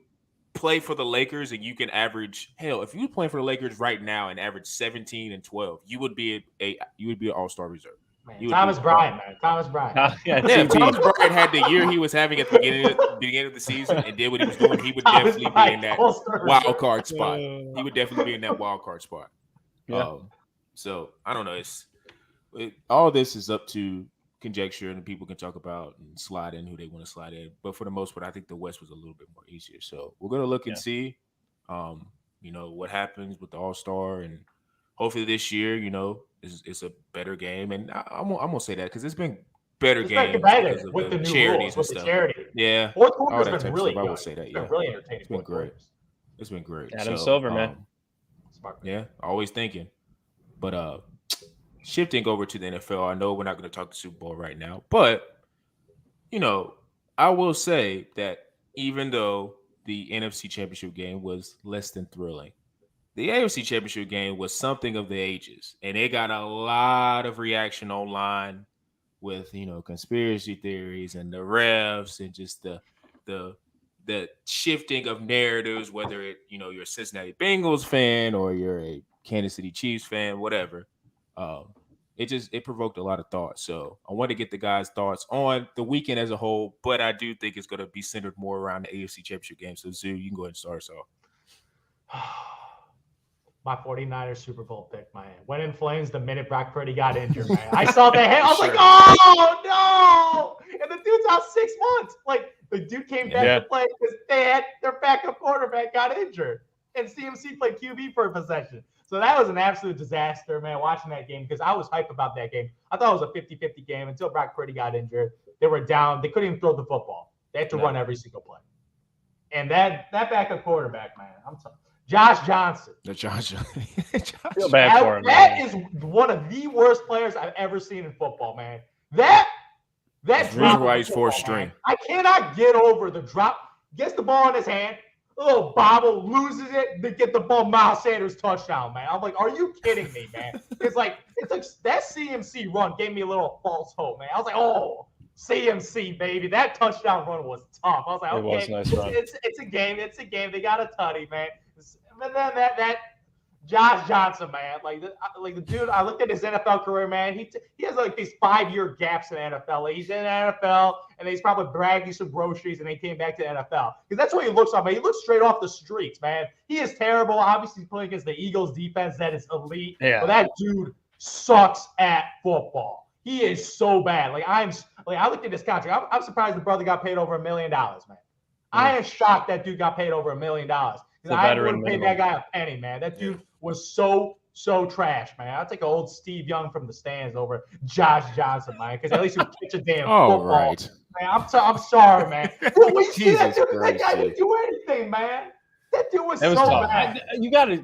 play for the Lakers and you can average if you play for the Lakers right now and average 17 and 12, you would be an All-Star reserve. Man, Thomas Bryant. Thomas Bryant Thomas Bryant had the year he was having at the beginning of the season and did what he was doing. He would definitely be in that wild card spot. He would definitely be in that wild card spot. Yeah. So I don't know. All this is up to conjecture, and people can talk about and slide in who they want to slide in. But for the most part, I think the West was a little bit more easier. So we're gonna look and see, what happens with the All-Star, and hopefully this year, it's a better game. And I'm gonna say that because it's been better It's games been competitive because of with the new charities rules, and with the stuff. charity. Yeah, Fourth all quarter's that been type of really stuff. I good. would say that. It's been Yeah, really entertaining. it's been fourth great. quarters. It's been great. Adam So, Silver, man. Smart. Yeah, always thinking. But shifting over to the NFL, I know we're not going to talk the Super Bowl right now, but I will say that even though the NFC Championship game was less than thrilling, the AFC Championship game was something of the ages, and it got a lot of reaction online with conspiracy theories and the refs and just the shifting of narratives, whether you're a Cincinnati Bengals fan or you're a Kansas City Chiefs fan, whatever. It provoked a lot of thought. So I want to get the guys' thoughts on the weekend as a whole, but I do think it's going to be centered more around the AFC Championship game. So Zoo, you can go ahead and start us off. My 49ers Super Bowl pick, man. Went in flames the minute Brock Purdy got injured, man. I saw the head. I was like, oh, no. And the dude's out 6 months. Like, the dude came back to play because their backup quarterback got injured. And CMC played QB for a possession. So that was an absolute disaster, man, watching that game because I was hyped about that game. I thought it was a 50-50 game until Brock Purdy got injured. They were down. They couldn't even throw the football. They had to run every single play. And that backup quarterback, man, I'm sorry. Josh Johnson. Feel bad for him. That is one of the worst players I've ever seen in football, man. That's reason why he's fourth string. I cannot get over the drop. Gets the ball in his hand, a little bobble, loses it, to get the ball. Miles Sanders touchdown, man. I'm like, are you kidding me, man? It's like that CMC run gave me a little false hope, man. I was like, oh, CMC, baby. That touchdown run was tough. I was like, okay, it's a game. It's a game. They got a tutty, man. But then that Josh Johnson, man, like the dude, I looked at his NFL career, man. He has like these 5-year gaps in the NFL. Like, he's in the NFL, and he's probably bragging some groceries, and then came back to the NFL. Because that's what he looks like, man. He looks straight off the streets, man. He is terrible. Obviously, he's playing against the Eagles defense that is elite. Yeah. But that dude sucks at football. He is so bad. I looked at this contract. I'm surprised the brother got paid over $1 million, man. I am shocked that dude got paid over $1 million. I wouldn't pay that guy a penny, man. That dude was so trash, man. I'll take an old Steve Young from the stands over Josh Johnson, man, because at least he catch a damn football. Right. Man, I'm sorry, man. Dude, when you see that dude, that guy didn't do anything, man. That dude was so bad. You got to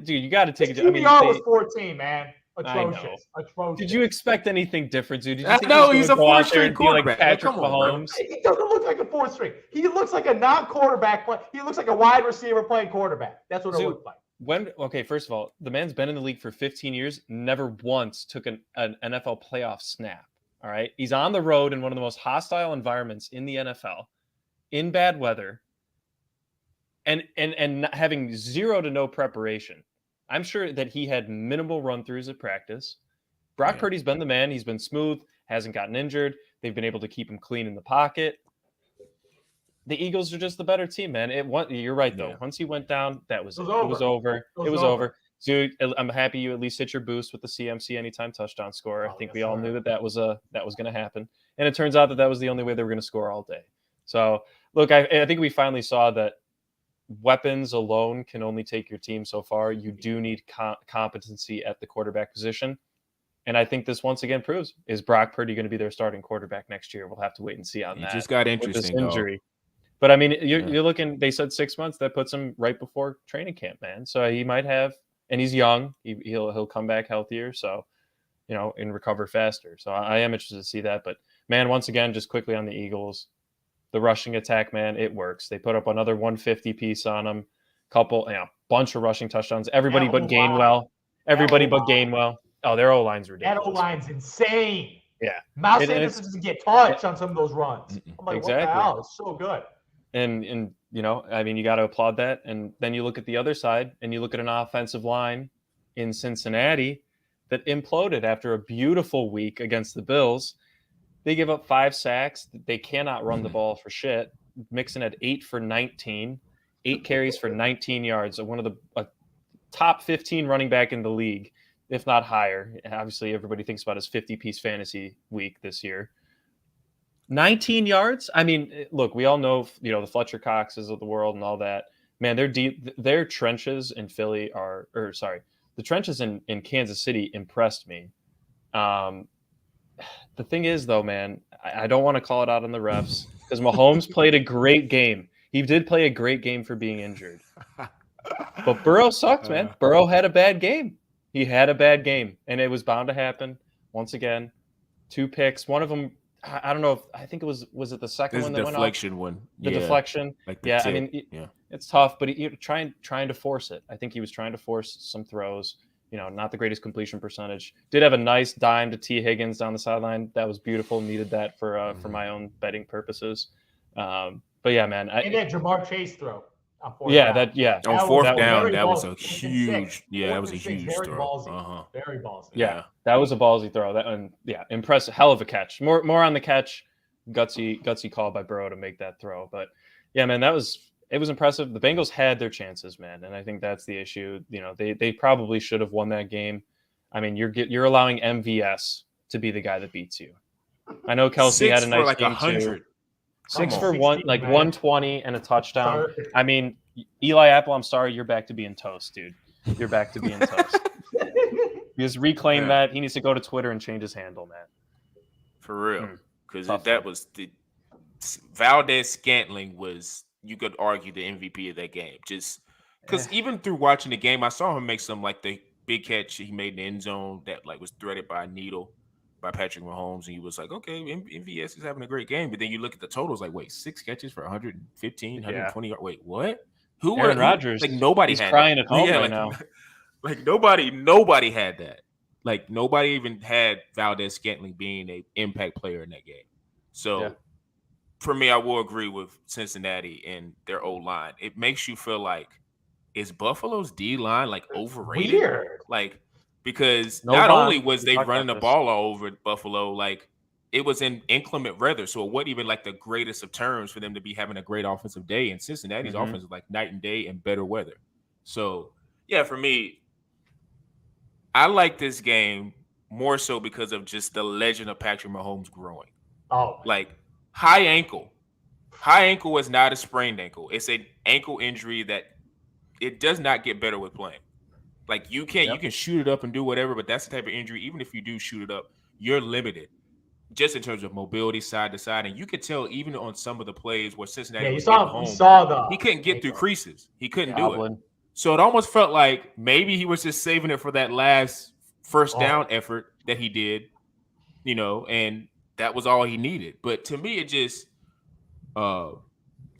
take it. QBR was 14, man. Atrocious. Did you expect anything different, dude? Did you think no, he's a fourth-string quarterback. Patrick Mahomes? He doesn't look like a fourth string. He looks like a non-quarterback. He looks like a wide receiver playing quarterback. That's what it looks like. First of all, the man's been in the league for 15 years, never once took an NFL playoff snap. All right. He's on the road in one of the most hostile environments in the NFL, in bad weather, and having zero to no preparation. I'm sure that he had minimal run-throughs at practice. Brock Purdy's been the man. He's been smooth, hasn't gotten injured. They've been able to keep him clean in the pocket. The Eagles are just the better team, man. You're right, though. Once he went down, that was it. It was over. It was over. So I'm happy you at least hit your boost with the CMC anytime touchdown score. I think we all knew that was going to happen. And it turns out that was the only way they were going to score all day. So, look, I think we finally saw that weapons alone can only take your team so far. You do need competency at the quarterback position. And I think this once again proves, is Brock Purdy going to be their starting quarterback next year? We'll have to wait and see on that. It just got interesting, with this injury. But I mean, you're looking, they said 6 months, that puts him right before training camp, man. So he might have, and he's young, he'll come back healthier. So, and recover faster. So I am interested to see that. But man, once again, just quickly on the Eagles, the rushing attack, man, it works. They put up another 150 piece on them. Bunch of rushing touchdowns. Everybody but Gainwell. Oh, their O-line's ridiculous. That O-line's insane. Yeah. Miles Sanders doesn't get touched on some of those runs. I'm like, exactly. What the hell? It's so good. And you got to applaud that. And then you look at the other side and you look at an offensive line in Cincinnati that imploded after a beautiful week against the Bills. They give up 5 sacks. They cannot run the ball for shit. Mixon had 8 for 19, 8 carries for 19 yards. One of the top 15 running back in the league, if not higher. Obviously, everybody thinks about his 50-piece fantasy week this year. 19 yards? I mean, look, we all know, the Fletcher Coxes of the world and all that. Man, their trenches in Philly the trenches in Kansas City impressed me. the thing is, though, man, I don't want to call it out on the refs because Mahomes played a great game. He did play a great game for being injured. But Burrow sucked, man. Burrow had a bad game. He had a bad game, and it was bound to happen. Once again, 2 picks. One of them, I don't know if I think it was it the second one that went off? Deflection one. The deflection. Like yeah, tip. I mean, it's tough, but he trying to force it. I think he was trying to force some throws. Not the greatest completion percentage. Did have a nice dime to T. Higgins down the sideline. That was beautiful. Needed that for my own betting purposes. But yeah, man. And that Jamar Chase throw. On fourth down, that was a huge. Yeah, that was a huge throw. Ballsy. Very ballsy. Yeah, that was a ballsy throw. Impressive. Hell of a catch. More on the catch. Gutsy call by Burrow to make that throw. But yeah, man, it was impressive. The Bengals had their chances, man, and I think that's the issue. They probably should have won that game. I mean, you're allowing MVS to be the guy that beats you. I know Kelsey had a nice game 100. Too. 6 for 120 and a touchdown. I mean, Eli Apple, I'm sorry, you're back to being toast, dude. You're back to being toast. Just reclaim that. He needs to go to Twitter and change his handle, man. For real. Because that was the Valdez-Scantling was, you could argue, the MVP of that game. Just because even through watching the game, I saw him make some like the big catch he made in the end zone that like was threaded by a needle by Patrick Mahomes, and he was like, okay, MVS is having a great game. But then you look at the totals, like, wait, 6 catches for 115, 120 yards. Wait, what? Aaron Rodgers? Like nobody he's had crying that. At home right now. Like nobody had that. Like nobody even had Valdez-Scantling being an impact player in that game. So for me, I will agree with Cincinnati and their O-line. It makes you feel like, is Buffalo's D-line like overrated? Weird. Like, because not only was they running the ball all over Buffalo, like it was in inclement weather, so it wasn't even like the greatest of terms for them to be having a great offensive day. And Cincinnati's offense is like night and day and better weather. So yeah, for me, I like this game more so because of just the legend of Patrick Mahomes growing. Like high ankle. High ankle is not a sprained ankle. It's an ankle injury that it does not get better with playing. Like you can shoot it up and do whatever, but that's the type of injury. Even if you do shoot it up, you're limited just in terms of mobility side to side. And you could tell even on some of the plays where Cincinnati he couldn't get through creases. He couldn't do it. So it almost felt like maybe he was just saving it for that last first down effort that he did, and that was all he needed. But to me, it just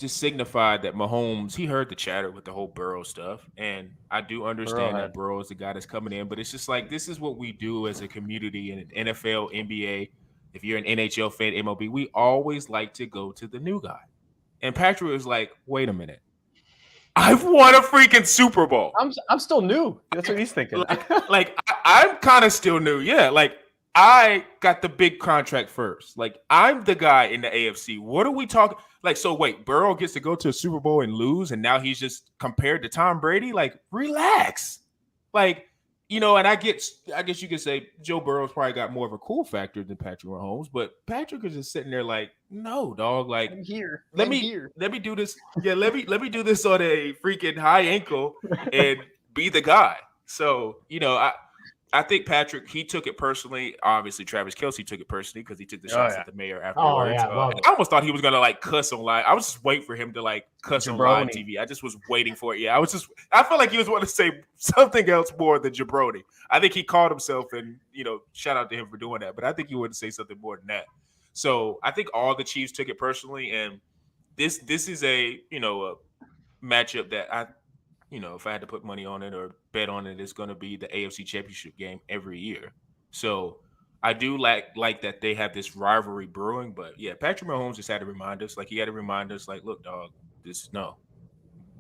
signified that Mahomes, he heard the chatter with the whole Burrow stuff. And I do understand that Burrow is the guy that's coming in, but it's just like, this is what we do as a community in an NFL, NBA. If you're an NHL fan, MLB, we always like to go to the new guy. And Patrick was like, wait a minute. I've won a freaking Super Bowl. I'm still new. That's what he's thinking. I'm kind of still new. Yeah. Like, I got the big contract first. Like, I'm the guy in the AFC. What are we talking? Like, so wait, Burrow gets to go to a Super Bowl and lose, and now he's just compared to Tom Brady? Like, relax. Like, and I guess you could say Joe Burrow's probably got more of a cool factor than Patrick Mahomes, but Patrick is just sitting there like, no, dog. Like, I'm here. Let me do this. Yeah, let me do this on a freaking high ankle and be the guy. So, I think Patrick, he took it personally. Obviously, Travis Kelce took it personally because he took the shots at the mayor afterwards. I almost thought he was going to like cuss on live. I was just waiting for him to like cuss on live TV. I just was waiting for it. Yeah, I felt like he was wanting to say something else more than jabroni. I think he called himself, and, shout out to him for doing that. But I think he would say something more than that. So I think all the Chiefs took it personally. And this is a matchup that if I had to put money on it or bet on it, it's going to be the AFC Championship game every year. So I do like that they have this rivalry brewing. But, yeah, Patrick Mahomes just had to remind us. Like, he had to remind us, like, look, dog,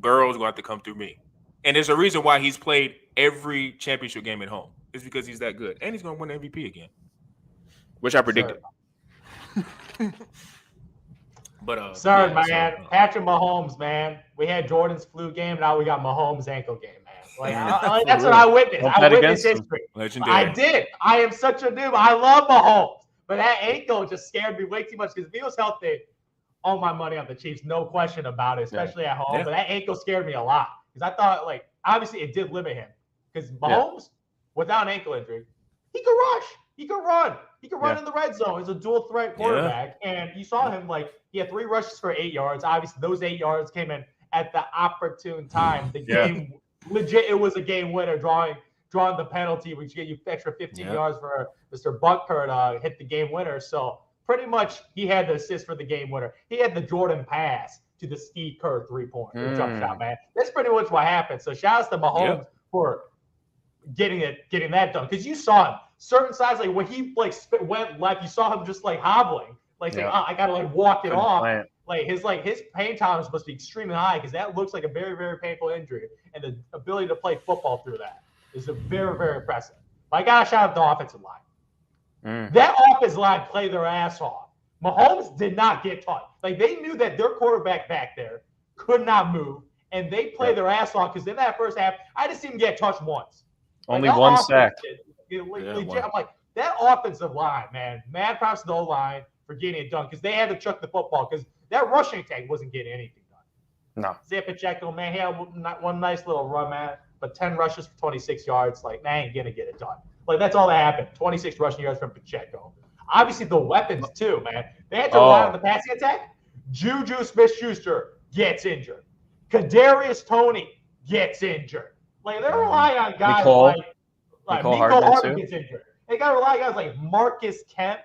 Burrow's going to have to come through me. And there's a reason why he's played every championship game at home. It's because he's that good. And he's going to win MVP again, which I predicted. But man, Patrick Mahomes, man. We had Jordan's flu game, now we got Mahomes' ankle game, man. Like that's what I witnessed. I witnessed history. Legendary. I did. I am such a noob. I love Mahomes, but that ankle just scared me way too much because if he was healthy, all my money on the Chiefs, no question about it, especially at home. But that ankle scared me a lot because I thought, obviously it did limit him because Mahomes, without an ankle injury, he could rush. He could run. He could run in the red zone. He's a dual threat quarterback. And you saw him, like, he had 3 rushes for 8 yards. Obviously, those 8 yards came in at the opportune time. The game, legit, it was a game winner, drawing the penalty, which get you extra 15 yards for Mr. Butker to hit the game winner. So pretty much he had the assist for the game winner. He had the Jordan pass to the Steve Kerr 3-point jump shot, man. That's pretty much what happened. So shout out to Mahomes for getting that done. Because you saw him, certain sides, like when he like went left, you saw him just like hobbling, like saying, I gotta like walk it off. Like his pain tolerance must be extremely high because that looks like a very, very painful injury. And the ability to play football through that is very, very impressive. But I gotta shout out the offensive line. That offensive line played their ass off. Mahomes did not get touched. Like, they knew that their quarterback back there could not move, and they played their ass off because in that first half, I just seen him get touched once. Only one sack. I'm like, that offensive line, man. Mad props to the O-line for getting it done because they had to chuck the football because that rushing attack wasn't getting anything done. No. Zay Pacheco, man, he had one nice little run, man, but 10 rushes for 26 yards. Like, man, ain't going to get it done. Like, that's all that happened. 26 rushing yards from Pacheco. Obviously, the weapons, too, man. They had to rely on the passing attack. Juju Smith-Schuster gets injured. Kadarius Toney gets injured. Like, they're relying on guys like Mecole Hardman gets injured. They got to rely on guys like Marcus Kemp,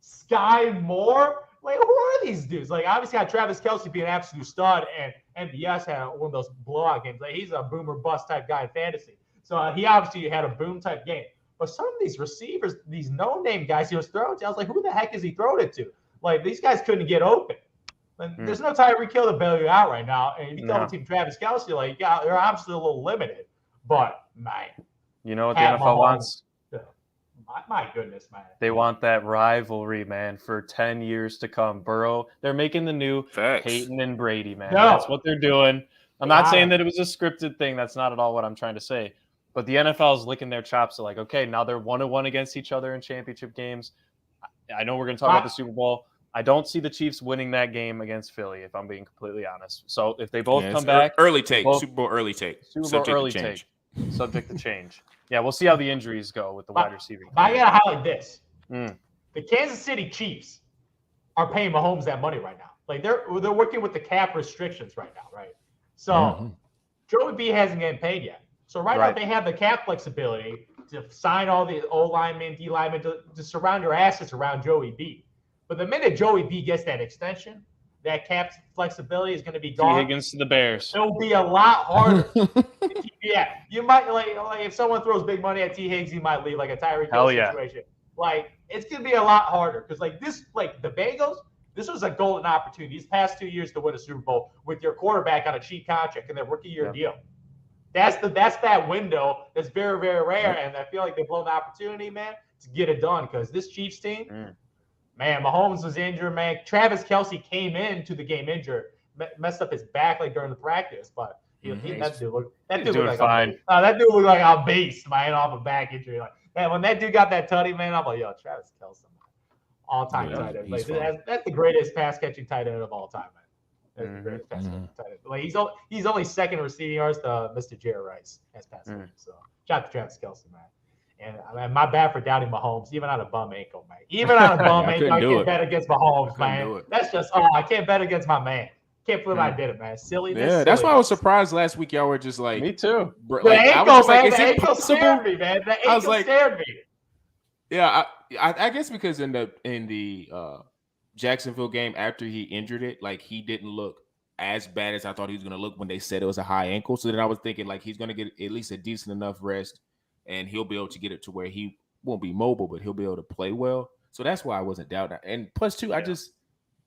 Sky Moore. Like, who are these dudes? Like, obviously, had Travis Kelce be an absolute stud, and MVS had one of those blowout games. Like, he's a boomer bust type guy in fantasy. So he obviously had a boom type game. But some of these receivers, these no-name guys he was throwing to, I was like, who the heck is he throwing it to? Like, these guys couldn't get open. There's no Tyreek Hill to bail you out right now. And if you double team Travis Kelce, like, they're obviously a little limited. But, man. You know what the NFL wants? My goodness, man. They want that rivalry, man, for 10 years to come. Burrow, they're making the new Peyton and Brady, man. No. That's what they're doing. I'm not saying that it was a scripted thing. That's not at all what I'm trying to say. But the NFL is licking their chops. So like, okay, now they're 1-1 against each other in championship games. I know we're going to talk about the Super Bowl. I don't see the Chiefs winning that game against Philly, if I'm being completely honest. So if they both come back. Early take. Super Bowl early take. Super Bowl early take. Subject to change. Yeah, we'll see how the injuries go with the wide receiving. I got to highlight this. The Kansas City Chiefs are paying Mahomes that money right now. Like, they're working with the cap restrictions right now, right? So Joey B hasn't gotten paid yet. So right now they have the cap flexibility to sign all the O linemen, D linemen to surround your assets around Joey B. But the minute Joey B gets that extension, that cap flexibility is going to be gone. T. Higgins to the Bears. It'll be a lot harder. You might like if someone throws big money at T. Higgs, he might leave like a Tyreek Hill situation. Like, it's going to be a lot harder because like the Bengals. This was a golden opportunity these past 2 years to win a Super Bowl with your quarterback on a cheap contract and their rookie year deal. That's that window that's very, very rare, and I feel like they've blown the opportunity, man, to get it done because this Chiefs team, man, Mahomes was injured, man. Travis Kelce came into the game injured, messed up his back like during the practice, but that dude looked like fine. That dude looked like a beast, man, off a back injury. Like, man, when that dude got that tutty, man, I'm like, yo, Travis Kelce, all-time tight end. Like, that's the greatest pass-catching tight end of all time, man. That's the greatest pass-catching tight end. Like, he's only second receiving yards to Mr. Jerry Rice as pass-catching. So, shout out to Travis Kelce, man. And I mean, my bad for doubting Mahomes, even on a bum ankle, man. Even on a bum ankle, I can't bet against Mahomes, man. That's just, I can't bet against my man. Can't believe I did it, man. Silliness. Yeah, that's why I was surprised last week. Y'all were just like, me too. Like, the ankle, man. The ankle scared me, man. The ankle scared me. Yeah, I guess because in the Jacksonville game after he injured it, like he didn't look as bad as I thought he was going to look when they said it was a high ankle. So then I was thinking like he's going to get at least a decent enough rest, and he'll be able to get it to where he won't be mobile, but he'll be able to play well. So that's why I wasn't doubting. And plus, too, I just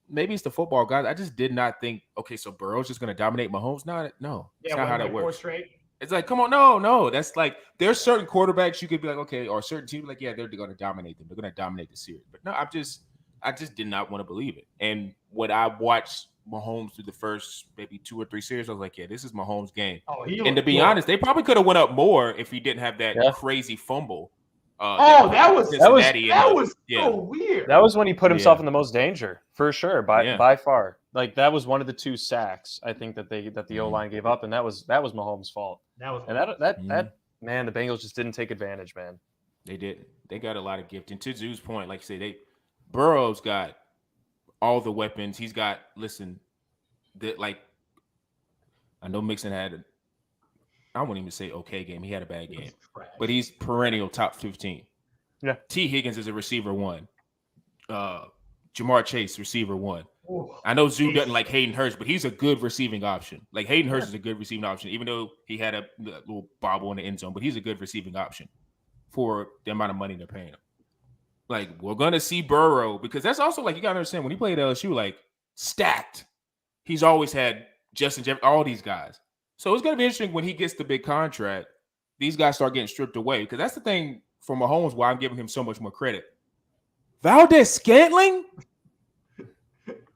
maybe it's the football guys. I just did not think, okay, so Burrow's just going to dominate Mahomes. No, that's not how that works. It's like, come on, no. That's like there's certain quarterbacks you could be like, okay, or certain teams like, yeah, they're going to dominate them. They're going to dominate the series. But no, I just did not want to believe it. And when I watched Mahomes through the first maybe 2 or 3 series, I was like, yeah, this is Mahomes' game. And to be honest, they probably could have went up more if he didn't have that crazy fumble. That was so weird. That was when he put himself in the most danger, for sure, by far. Like that was one of the 2 sacks I think that the O-line gave up, and that was Mahomes' fault. That man, the Bengals just didn't take advantage, man. They did. They got a lot of gifting. To Zoo's point, like you say, Burrow's got all the weapons. He's got. Listen, like I know Mixon had. I wouldn't even say okay game. He had a bad game, but he's perennial top 15. Yeah. T. Higgins is a receiver 1. Jamar Chase, receiver 1. Ooh, I know Zoo doesn't like Hayden Hurst, but he's a good receiving option. Like Hayden Hurst is a good receiving option, even though he had a little bobble in the end zone, but he's a good receiving option for the amount of money they're paying him. Like, we're going to see Burrow, because that's also, like, you got to understand, when he played LSU, like, stacked. He's always had Justin Jefferson, all these guys. So it's going to be interesting when he gets the big contract, these guys start getting stripped away, because that's the thing for Mahomes why I'm giving him so much more credit. Valdez Scantling?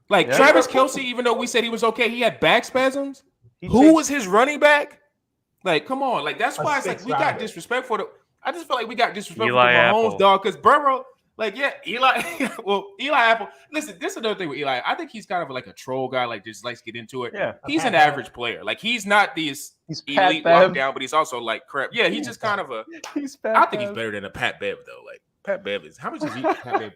Like, Yeah. Travis Kelce, even though we said he was okay, he had back spasms. He Who takes- was his running back? Like, come on. Like, that's A why it's like we got six-rounder. disrespectful. I just feel like we got disrespectful Eli to Mahomes, Apple. dog, because Burrow, like, yeah, Eli Apple. Listen, this is another thing with Eli. I think he's kind of like a troll guy, like, just likes to get into it. Yeah. He's an Pat Bev. average player. Like, he's not these He's Pat elite Bev. lockdown, but he's also like crap. Yeah, he's just kind of a. He's Pat I think he's Bev. better than a Pat Bev though. Like Pat Bev is How much is he Pat Bev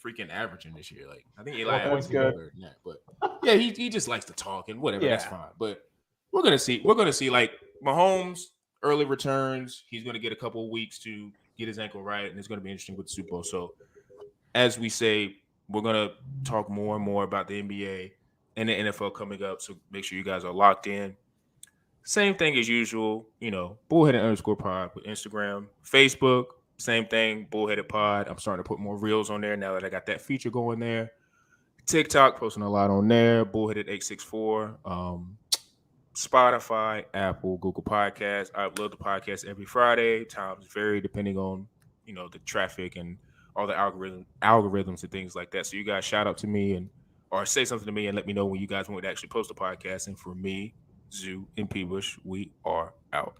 freaking averaging this year? Like, I think Eli 4 Apple's points good. better than that, but yeah, he just likes to talk and whatever. That's Yeah. fine. But we're gonna see. We're gonna see like Mahomes early returns. He's gonna get a couple of weeks to get his ankle right, and it's gonna be interesting with the Super Bowl. So, as we say, we're gonna talk more and more about the NBA and the NFL coming up. So make sure you guys are locked in. Same thing as usual, Bullheaded_pod with Instagram, Facebook. Same thing, Bullheaded Pod. I'm starting to put more reels on there now that I got that feature going there. TikTok, posting a lot on there. Bullheaded864. Spotify, Apple, Google Podcasts. I upload the podcast every Friday. Times vary depending on the traffic and all the algorithms and things like that. So you guys shout out to me or say something to me and let me know when you guys want to actually post a podcast. And for me, Zoo and P-Bush, we are out.